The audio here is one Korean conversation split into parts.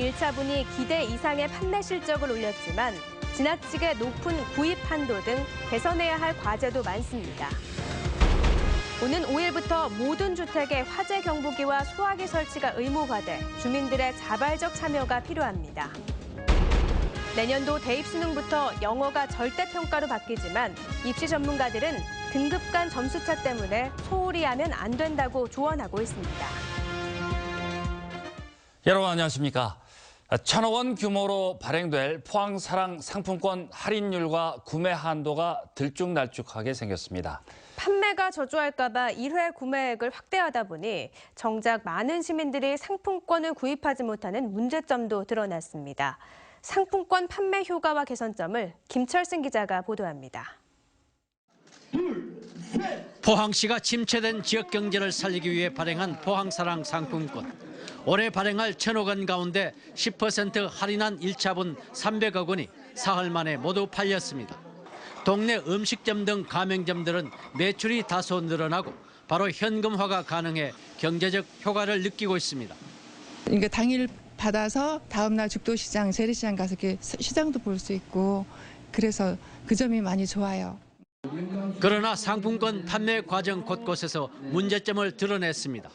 1차분이 기대 이상의 판매 실적을 올렸지만 지나치게 높은 구입 한도 등 개선해야 할 과제도 많습니다. 오는 5일부터 모든 주택에 화재 경보기와 소화기 설치가 의무화돼 주민들의 자발적 참여가 필요합니다. 내년도 대입 수능부터 영어가 절대평가로 바뀌지만 입시 전문가들은 등급 간 점수차 때문에 소홀히 하면 안 된다고 조언하고 있습니다. 여러분 안녕하십니까? 1,000억 원 규모로 발행될 포항사랑 상품권 할인율과 구매 한도가 들쭉날쭉하게 생겼습니다. 판매가 저조할까 봐 1회 구매액을 확대하다 보니 정작 많은 시민들이 상품권을 구입하지 못하는 문제점도 드러났습니다. 상품권 판매 효과와 개선점을 김철승 기자가 보도합니다. 포항시가 침체된 지역 경제를 살리기 위해 발행한 포항사랑 상품권. 올해 발행할 1,000억 원 가운데 10% 할인한 1차분 300억 원이 사흘 만에 모두 팔렸습니다. 동네 음식점 등 가맹점들은 매출이 다소 늘어나고 바로 현금화가 가능해 경제적 효과를 느끼고 있습니다. 그러니까 당일 받아서 다음 날 죽도시장, 재래시장 가서 이렇게 시장도 볼 수 있고 그래서 그 점이 많이 좋아요. 그러나 상품권 판매 과정 곳곳에서 문제점을 드러냈습니다.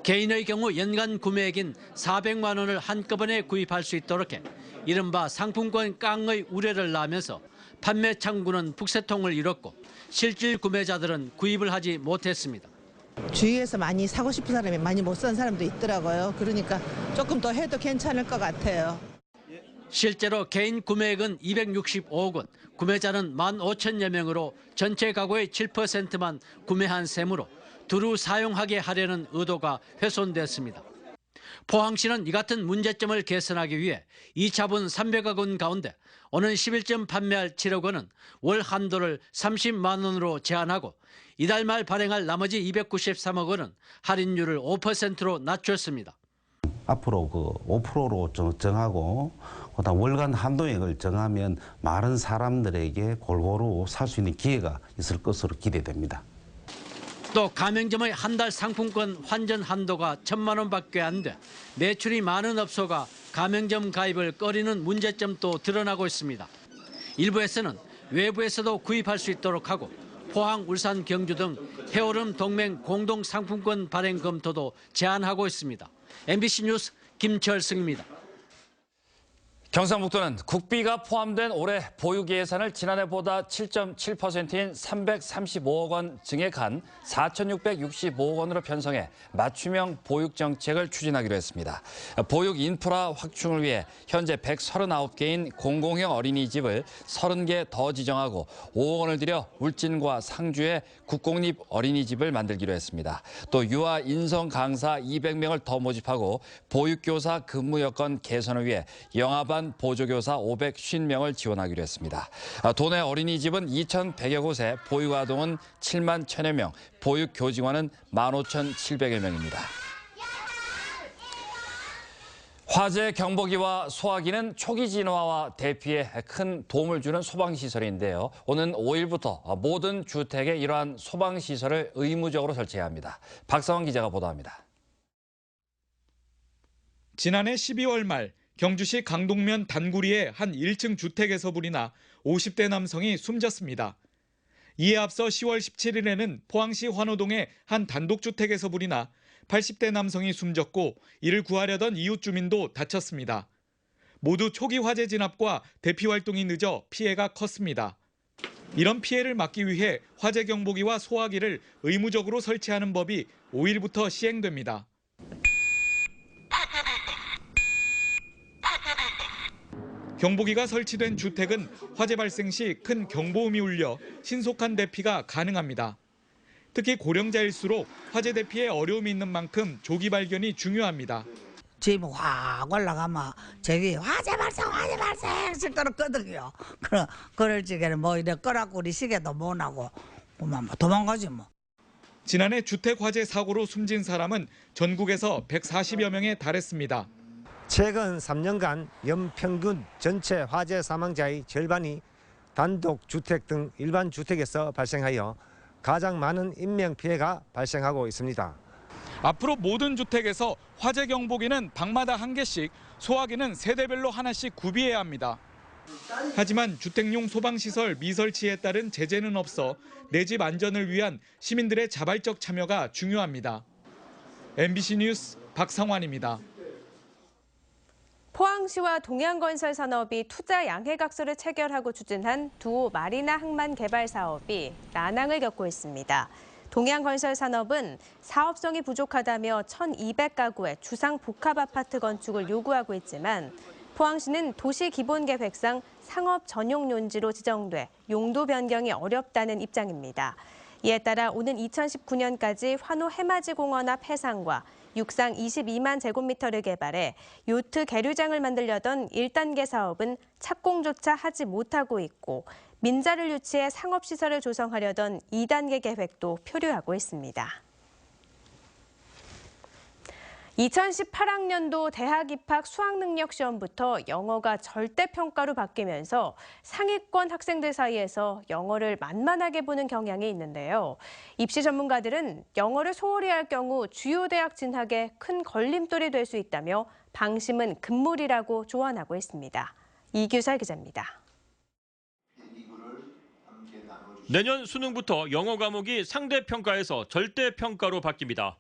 개인의 경우 연간 구매액인 400만 원을 한꺼번에 구입할 수 있도록 해 이른바 상품권 깡의 우려를 낳으면서 판매 창구는 북새통을 이뤘고 실질 구매자들은 구입을 하지 못했습니다. 주위에서 많이 사고 싶은 사람이 많이 못 산 사람도 있더라고요. 그러니까 조금 더 해도 괜찮을 것 같아요. 실제로 개인 구매액은 265억 원, 구매자는 15,000여 명으로 전체 가구의 7%만 구매한 셈으로 두루 사용하게 하려는 의도가 훼손됐습니다. 포항시는 이 같은 문제점을 개선하기 위해 2차분 300억 원 가운데 오는 10일쯤 판매할 7억 원은 월 한도를 30만 원으로 제한하고 이달 말 발행할 나머지 293억 원은 할인율을 5%로 낮췄습니다. 앞으로 5%로 정하고 그다음 월간 한도액을 정하면 많은 사람들에게 골고루 살 수 있는 기회가 있을 것으로 기대됩니다. 또 가맹점의 한 달 상품권 환전 한도가 1,000만 원밖에 안 돼 매출이 많은 업소가 가맹점 가입을 꺼리는 문제점도 드러나고 있습니다. 일부에서는 외부에서도 구입할 수 있도록 하고 포항, 울산, 경주 등 해오름 동맹 공동 상품권 발행 검토도 제안하고 있습니다. MBC 뉴스 김철승입니다. 경상북도는 국비가 포함된 올해 보육 예산을 지난해보다 7.7%인 335억 원 증액한 4,665억 원으로 편성해 맞춤형 보육 정책을 추진하기로 했습니다. 보육 인프라 확충을 위해 현재 139개인 공공형 어린이집을 30개 더 지정하고 5억 원을 들여 울진과 상주에 국공립 어린이집을 만들기로 했습니다. 또 유아 인성 강사 200명을 더 모집하고 보육교사 근무 여건 개선을 위해 영아반 보조교사 550명을 지원하기로 했습니다. 도내 어린이집은 2,100여 곳에 보육아동은 7만 1,000여 명, 보육교직원은 15,700여 명입니다. 화재 경보기와 소화기는 초기 진화와 대피에 큰 도움을 주는 소방시설인데요. 오는 5일부터 모든 주택에 이러한 소방시설을 의무적으로 설치해야 합니다. 박상원 기자가 보도합니다. 지난해 12월 말 경주시 강동면 단구리의 한 1층 주택에서 불이 나 50대 남성이 숨졌습니다. 이에 앞서 10월 17일에는 포항시 환호동의 한 단독주택에서 불이 나 80대 남성이 숨졌고 이를 구하려던 이웃 주민도 다쳤습니다. 모두 초기 화재 진압과 대피 활동이 늦어 피해가 컸습니다. 이런 피해를 막기 위해 화재 경보기와 소화기를 의무적으로 설치하는 법이 5일부터 시행됩니다. 경보기가 설치된 주택은 화재 발생 시 큰 경보음이 울려 신속한 대피가 가능합니다. 특히 고령자일수록 화재 대피에 어려움이 있는 만큼 조기 발견이 중요합니다. 집이 확 올라가면 제 위에 화재 발생 시끄럽거든요. 그럴 적에는 뭐 이래 끄라고 우리 시계도 못 하고 그만 도망가지 뭐. 지난해 주택 화재 사고로 숨진 사람은 전국에서 140여 명에 달했습니다. 최근 3년간 연평균 전체 화재 사망자의 절반이 단독주택 등 일반 주택에서 발생하여 가장 많은 인명피해가 발생하고 있습니다. 앞으로 모든 주택에서 화재 경보기는 방마다 1개씩, 소화기는 세대별로 하나씩 구비해야 합니다. 하지만 주택용 소방시설 미설치에 따른 제재는 없어 내 집 안전을 위한 시민들의 자발적 참여가 중요합니다. MBC 뉴스 박상환입니다. 포항시와 동양건설산업이 투자 양해각서를 체결하고 추진한 두 마리나 항만 개발 사업이 난항을 겪고 있습니다. 동양건설산업은 사업성이 부족하다며 1,200가구의 주상 복합 아파트 건축을 요구하고 있지만 포항시는 도시기본계획상 상업 전용 용지로 지정돼 용도 변경이 어렵다는 입장입니다. 이에 따라 오는 2019년까지 환호 해맞이 공원 앞 해상과 육상 22만 제곱미터를 개발해 요트 계류장을 만들려던 1단계 사업은 착공조차 하지 못하고 있고 민자를 유치해 상업시설을 조성하려던 2단계 계획도 표류하고 있습니다. 2018학년도 대학 입학 수학능력 시험부터 영어가 절대평가로 바뀌면서 상위권 학생들 사이에서 영어를 만만하게 보는 경향이 있는데요. 입시 전문가들은 영어를 소홀히 할 경우 주요 대학 진학에 큰 걸림돌이 될 수 있다며 방심은 금물이라고 조언하고 있습니다. 이규설 기자입니다. 내년 수능부터 영어 과목이 상대평가에서 절대평가로 바뀝니다.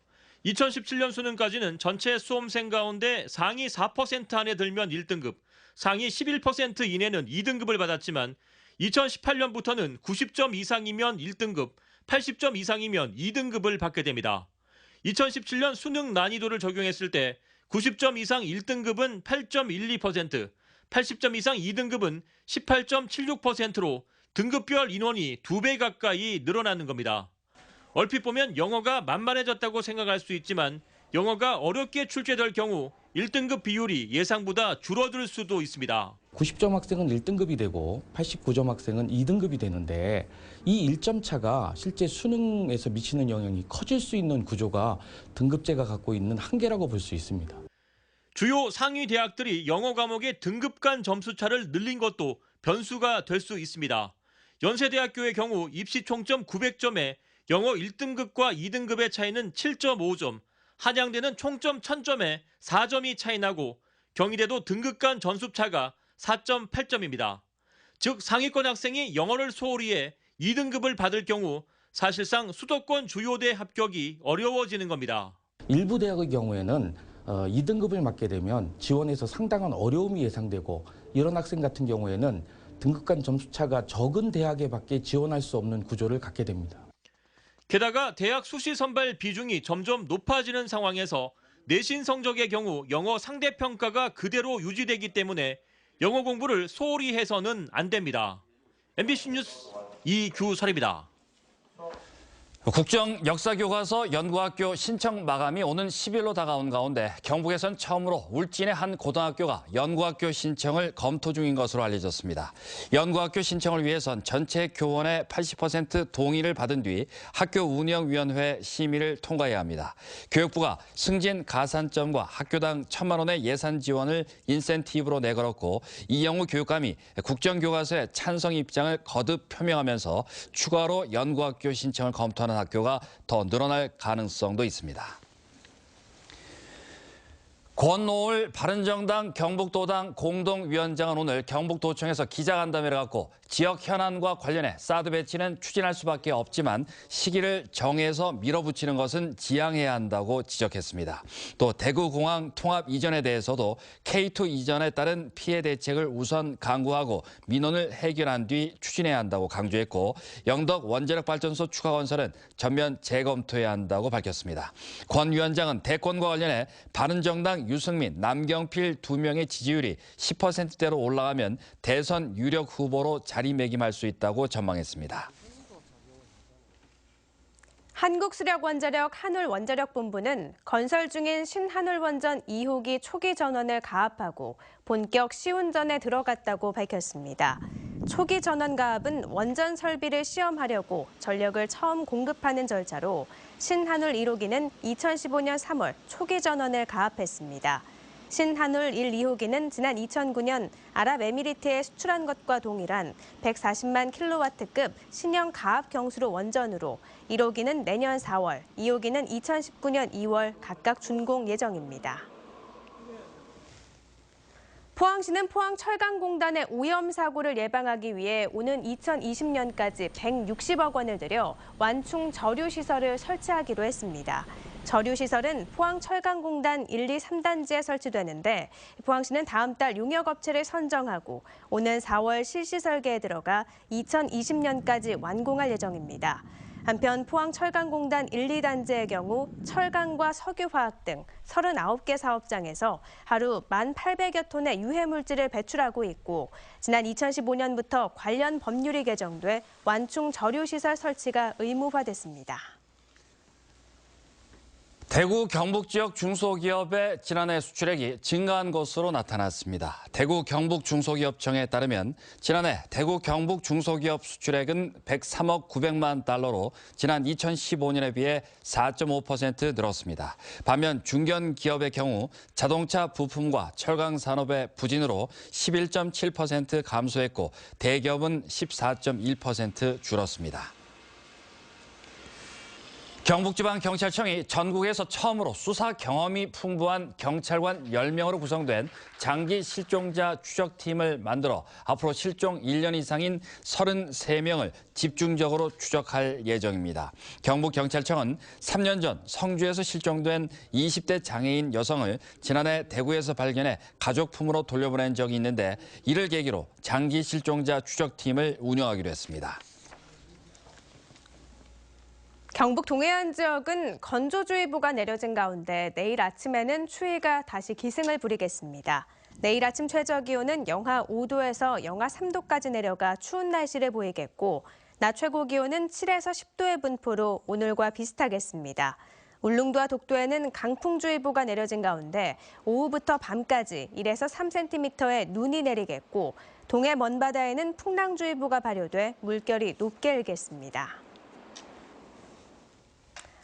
2017년 수능까지는 전체 수험생 가운데 상위 4% 안에 들면 1등급, 상위 11% 이내는 2등급을 받았지만 2018년부터는 90점 이상이면 1등급, 80점 이상이면 2등급을 받게 됩니다. 2017년 수능 난이도를 적용했을 때 90점 이상 1등급은 8.12%, 80점 이상 2등급은 18.76%로 등급별 인원이 2배 가까이 늘어나는 겁니다. 얼핏 보면 영어가 만만해졌다고 생각할 수 있지만 영어가 어렵게 출제될 경우 1등급 비율이 예상보다 줄어들 수도 있습니다. 90점 학생은 1등급이 되고 89점 학생은 2등급이 되는데 이 1점 차가 실제 수능에서 미치는 영향이 커질 수 있는 구조가 등급제가 갖고 있는 한계라고 볼 수 있습니다. 주요 상위 대학들이 영어 과목의 등급 간 점수 차를 늘린 것도 변수가 될 수 있습니다. 연세대학교의 경우 입시 총점 900점에 영어 1등급과 2등급의 차이는 7.5점, 한양대는 총점 1000점에 4점이 차이 나고 경희대도 등급 간 점수차가 4.8점입니다. 즉 상위권 학생이 영어를 소홀히 해 2등급을 받을 경우 사실상 수도권 주요대 합격이 어려워지는 겁니다. 일부 대학의 경우에는 2등급을 맞게 되면 지원에서 상당한 어려움이 예상되고 이런 학생 같은 경우에는 등급 간 점수차가 적은 대학에밖에 지원할 수 없는 구조를 갖게 됩니다. 게다가 대학 수시 선발 비중이 점점 높아지는 상황에서 내신 성적의 경우 영어 상대평가가 그대로 유지되기 때문에 영어 공부를 소홀히 해서는 안 됩니다. MBC 뉴스 이규설입니다. 국정 역사교과서 연구학교 신청 마감이 오는 10일로 다가온 가운데 경북에선 처음으로 울진의 한 고등학교가 연구학교 신청을 검토 중인 것으로 알려졌습니다. 연구학교 신청을 위해선 전체 교원의 80% 동의를 받은 뒤 학교 운영위원회 심의를 통과해야 합니다. 교육부가 승진 가산점과 학교당 1,000만 원의 예산 지원을 인센티브로 내걸었고 이영우 교육감이 국정교과서의 찬성 입장을 거듭 표명하면서 추가로 연구학교 신청을 검토하는 학교가 더 늘어날 가능성도 있습니다. 권노을 바른정당 경북도당 공동위원장은 오늘 경북도청에서 기자간담회를 갖고 지역 현안과 관련해 사드 배치는 추진할 수밖에 없지만 시기를 정해서 밀어붙이는 것은 지양해야 한다고 지적했습니다. 또 대구공항 통합 이전에 대해서도 K2 이전에 따른 피해 대책을 우선 강구하고 민원을 해결한 뒤 추진해야 한다고 강조했고 영덕 원자력발전소 추가 건설은 전면 재검토해야 한다고 밝혔습니다. 권 위원장은 대권과 관련해 바른정당 유승민, 남경필 두 명의 지지율이 10%대로 올라가면 대선 유력 후보로 자리매김할 수 있다고 전망했습니다. 한국수력원자력 한울원자력본부는 건설 중인 신한울원전 2호기 초기 전원을 가압하고 본격 시운전에 들어갔다고 밝혔습니다. 초기 전원 가압은 원전 설비를 시험하려고 전력을 처음 공급하는 절차로 신한울 1호기는 2015년 3월 초기 전원을 가압했습니다. 신한울 1, 2호기는 지난 2009년 아랍에미리트에 수출한 것과 동일한 140만 킬로와트급 신형 가압 경수로 원전으로 1호기는 내년 4월, 2호기는 2019년 2월 각각 준공 예정입니다. 포항시는 포항철강공단의 오염 사고를 예방하기 위해 오는 2020년까지 160억 원을 들여 완충 저류시설을 설치하기로 했습니다. 저류시설은 포항철강공단 1, 2, 3단지에 설치되는데 포항시는 다음 달 용역업체를 선정하고 오는 4월 실시 설계에 들어가 2020년까지 완공할 예정입니다. 한편 포항철강공단 1, 2단지의 경우 철강과 석유화학 등 39개 사업장에서 하루 1,800여 톤의 유해물질을 배출하고 있고 지난 2015년부터 관련 법률이 개정돼 완충 저류시설 설치가 의무화됐습니다. 대구 경북 지역 중소기업의 지난해 수출액이 증가한 것으로 나타났습니다. 대구 경북 중소기업청에 따르면 지난해 대구 경북 중소기업 수출액은 103억 900만 달러로 지난 2015년에 비해 4.5% 늘었습니다. 반면 중견기업의 경우 자동차 부품과 철강 산업의 부진으로 11.7% 감소했고 대기업은 14.1% 줄었습니다. 경북지방경찰청이 전국에서 처음으로 수사 경험이 풍부한 경찰관 10명으로 구성된 장기 실종자 추적팀을 만들어 앞으로 실종 1년 이상인 33명을 집중적으로 추적할 예정입니다. 경북경찰청은 3년 전 성주에서 실종된 20대 장애인 여성을 지난해 대구에서 발견해 가족품으로 돌려보낸 적이 있는데 이를 계기로 장기 실종자 추적팀을 운영하기로 했습니다. 경북 동해안 지역은 건조주의보가 내려진 가운데 내일 아침에는 추위가 다시 기승을 부리겠습니다. 내일 아침 최저기온은 영하 5도에서 영하 3도까지 내려가 추운 날씨를 보이겠고 낮 최고기온은 7에서 10도의 분포로 오늘과 비슷하겠습니다. 울릉도와 독도에는 강풍주의보가 내려진 가운데 오후부터 밤까지 1에서 3cm의 눈이 내리겠고 동해 먼바다에는 풍랑주의보가 발효돼 물결이 높게 일겠습니다.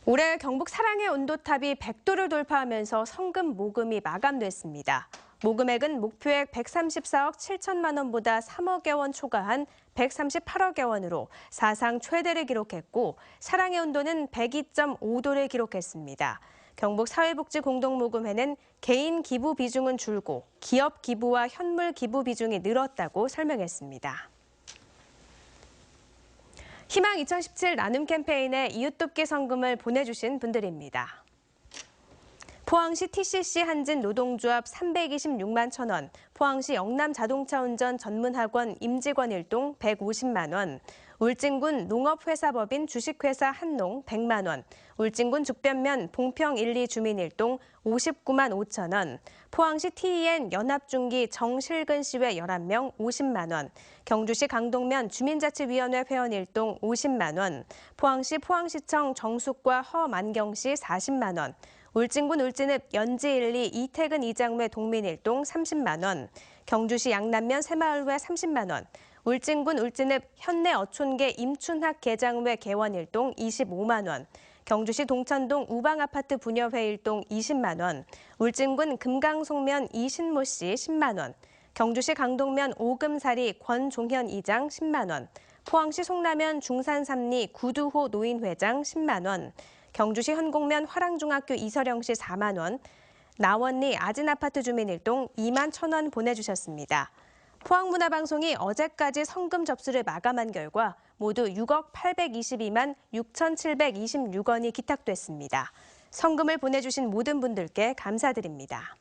올해 경북 사랑의 온도탑이 100도를 돌파하면서 성금 모금이 마감됐습니다. 모금액은 목표액 134억 7천만 원보다 3억여 원 초과한 138억여 원으로 사상 최대를 기록했고 사랑의 온도는 102.5도를 기록했습니다. 경북 사회복지공동모금회는 개인 기부 비중은 줄고 기업 기부와 현물 기부 비중이 늘었다고 설명했습니다. 희망 2017 나눔 캠페인에 이웃돕기 성금을 보내주신 분들입니다. 포항시 TCC 한진 노동조합 326만 1,000원, 포항시 영남 자동차운전 전문학원 임직원 1동 150만 원, 울진군 농업회사법인 주식회사 한농 100만 원, 울진군 죽변면 봉평 1, 2 주민 1동 59만 5천 원, 포항시 TEN 연합중기 정실근 시회 11명 50만 원, 경주시 강동면 주민자치위원회 회원 1동 50만 원, 포항시 포항시청 정숙과 허만경 씨 40만 원, 울진군 울진읍 연지 1, 2 이태근 이장회 동민 1동 30만 원, 경주시 양남면 새마을회 30만 원, 울진군 울진읍 현내 어촌계 임춘학 개장회 개원 1동 25만 원, 경주시 동천동 우방아파트 분여회 1동 20만 원, 울진군 금강송면 이신모 씨 10만 원, 경주시 강동면 오금사리 권종현 이장 10만 원, 포항시 송라면 중산삼리 구두호 노인회장 10만 원, 경주시 현곡면 화랑중학교 이서령 씨 4만 원, 나원리 아진아파트 주민 1동 2만 1,000원 보내주셨습니다. 포항문화방송이 어제까지 성금 접수를 마감한 결과 모두 6억 822만 6,726원이 기탁됐습니다. 성금을 보내주신 모든 분들께 감사드립니다.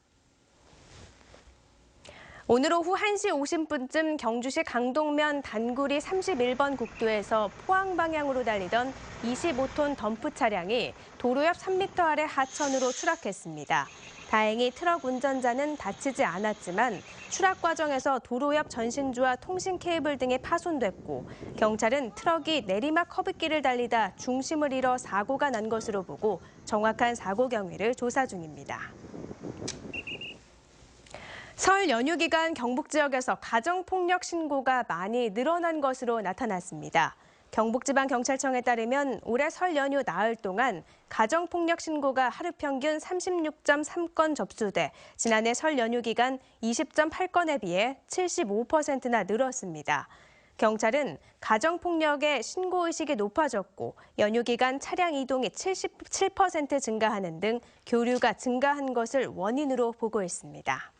오늘 오후 1시 50분쯤 경주시 강동면 단구리 31번 국도에서 포항 방향으로 달리던 25톤 덤프 차량이 도로 옆 3m 아래 하천으로 추락했습니다. 다행히 트럭 운전자는 다치지 않았지만 추락 과정에서 도로 옆 전신주와 통신 케이블 등이 파손됐고 경찰은 트럭이 내리막 커브길을 달리다 중심을 잃어 사고가 난 것으로 보고 정확한 사고 경위를 조사 중입니다. 설 연휴 기간 경북 지역에서 가정폭력 신고가 많이 늘어난 것으로 나타났습니다. 경북지방경찰청에 따르면 올해 설 연휴 나흘 동안 가정폭력 신고가 하루 평균 36.3건 접수돼 지난해 설 연휴 기간 20.8건에 비해 75%나 늘었습니다. 경찰은 가정폭력의 신고의식이 높아졌고 연휴 기간 차량 이동이 77% 증가하는 등 교류가 증가한 것을 원인으로 보고 있습니다.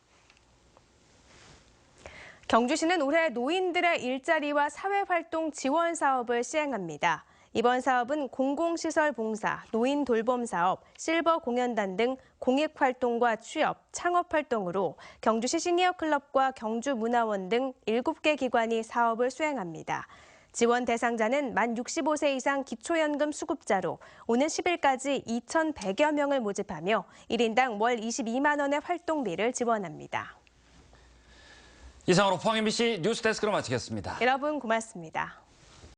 경주시는 올해 노인들의 일자리와 사회활동 지원 사업을 시행합니다. 이번 사업은 공공시설 봉사, 노인 돌봄 사업, 실버 공연단 등 공익활동과 취업, 창업활동으로 경주시 시니어클럽과 경주문화원 등 7개 기관이 사업을 수행합니다. 지원 대상자는 만 65세 이상 기초연금 수급자로 오는 10일까지 2,100여 명을 모집하며 1인당 월 22만 원의 활동비를 지원합니다. 이상으로 포항 MBC 뉴스데스크로 마치겠습니다. 여러분 고맙습니다.